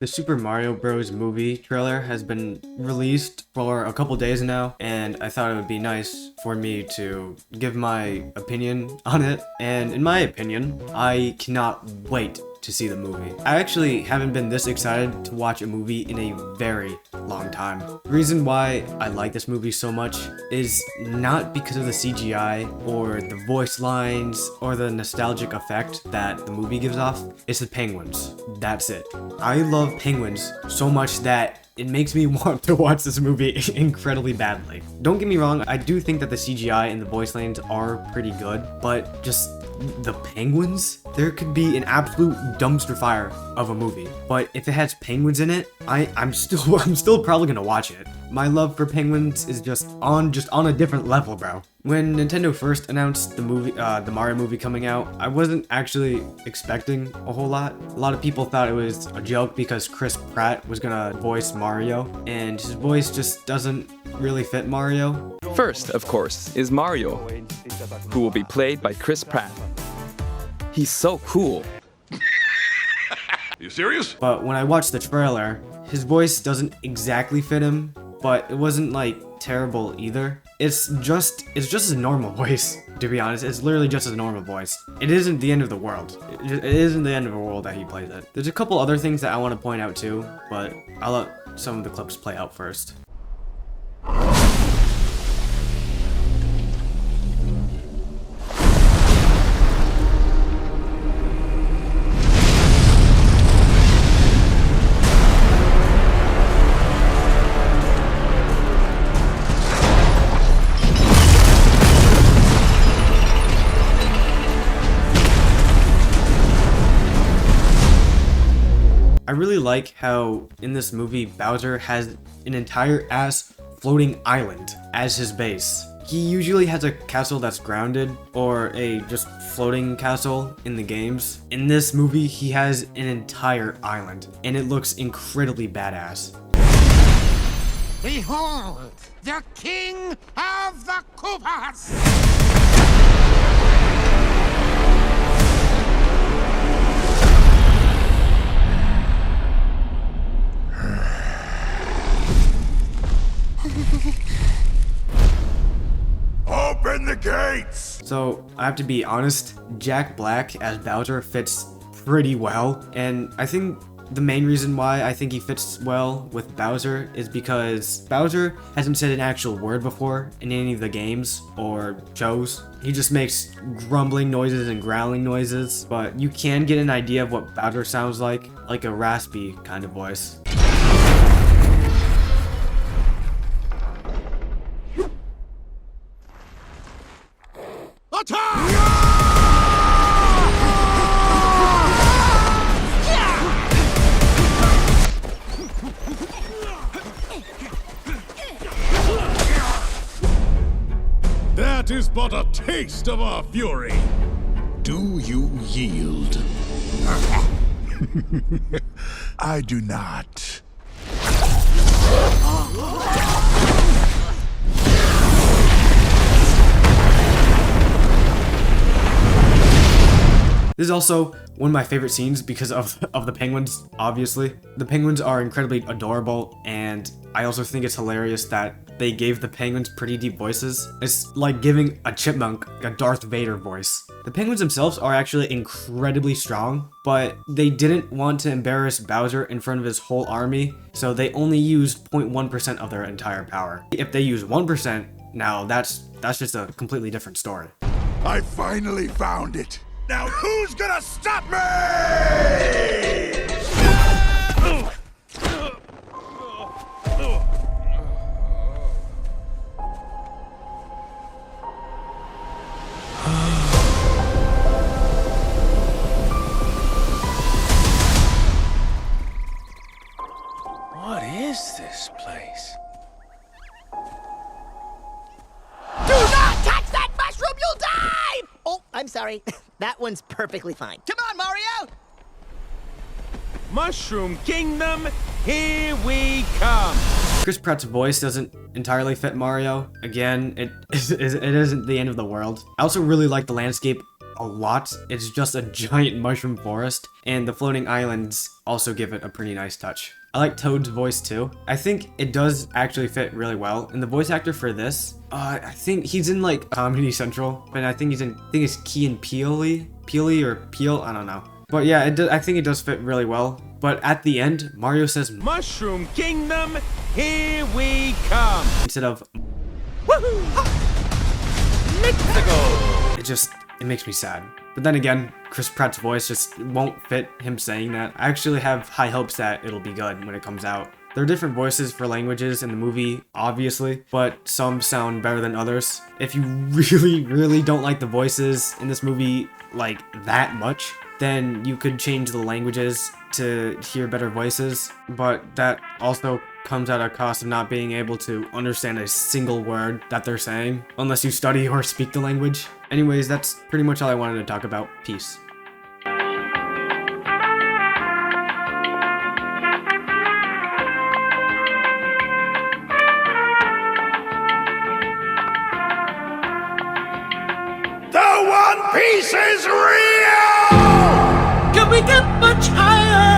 The Super Mario Bros. Movie trailer has been released for a couple days now, and I thought it would be nice for me to give my opinion on it. And in my opinion, I cannot wait to see the movie. I actually haven't been this excited to watch a movie in a very long time. The reason why I like this movie so much is not because of the CGI or the voice lines or the nostalgic effect that the movie gives off. It's the penguins. That's it. I love penguins so much that it makes me want to watch this movie incredibly badly. Don't get me wrong, I do think that the CGI and the voice lines are pretty good, but just the penguins? There could be an absolute dumpster fire of a movie, but if it has penguins in it, I'm still probably gonna watch it. My love for penguins is just on a different level, bro. When Nintendo first announced the movie, the Mario movie coming out, I wasn't actually expecting a whole lot. A lot of people thought it was a joke because Chris Pratt was gonna voice Mario, and his voice just doesn't really fit Mario. First, of course, is Mario, who will be played by Chris Pratt. He's so cool. You serious? But when I watched the trailer, his voice doesn't exactly fit him, but it wasn't like terrible either. It's just a normal voice, to be honest. It's literally just a normal voice. It isn't the end of the world. It isn't the end of the world that he plays it. There's a couple other things that I want to point out too, but I'll let some of the clips play out first. I really like how in this movie Bowser has an entire ass floating island as his base. He usually has a castle that's grounded or a just floating castle in the games. In this movie, he has an entire island and it looks incredibly badass. Behold, the king of the Koopas! Open the gates! So I have to be honest, Jack Black as Bowser fits pretty well, and I think the main reason why I think he fits well with Bowser is because Bowser hasn't said an actual word before in any of the games or shows. He just makes grumbling noises and growling noises, but you can get an idea of what Bowser sounds like a raspy kind of voice. That is but a taste of our fury. Do you yield? I do not. This is also one of my favorite scenes because of the penguins, obviously. The penguins are incredibly adorable, and I also think it's hilarious that they gave the penguins pretty deep voices. It's like giving a chipmunk a Darth Vader voice. The penguins themselves are actually incredibly strong, but they didn't want to embarrass Bowser in front of his whole army, so they only used 0.1% of their entire power. If they use 1%, now that's just a completely different story. I finally found it. Now who's gonna stop me? What is this place? Do not touch that mushroom, you'll die! Oh, I'm sorry. That one's perfectly fine. Come on, Mario! Mushroom Kingdom, here we come! Chris Pratt's voice doesn't entirely fit Mario. Again, it isn't the end of the world. I also really like the landscape a lot. It's just a giant mushroom forest, and the floating islands also give it a pretty nice touch. I like Toad's voice too. I think it does actually fit really well. And the voice actor for this, I think he's in like Comedy Central, and I think it's Key and Peele or Peel, I don't know. But yeah, I think it does fit really well. But at the end, Mario says Mushroom Kingdom, here we come! instead of Woohoo! Let's go! It makes me sad. But then again, Chris Pratt's voice just won't fit him saying that. I actually have high hopes that it'll be good when it comes out. There are different voices for languages in the movie, obviously, but some sound better than others. If you really don't like the voices in this movie like that much, then you could change the languages to hear better voices, but that also comes at a cost of not being able to understand a single word that they're saying, unless you study or speak the language. Anyways, that's pretty much all I wanted to talk about. Peace. The One Piece is real! Can we get much higher?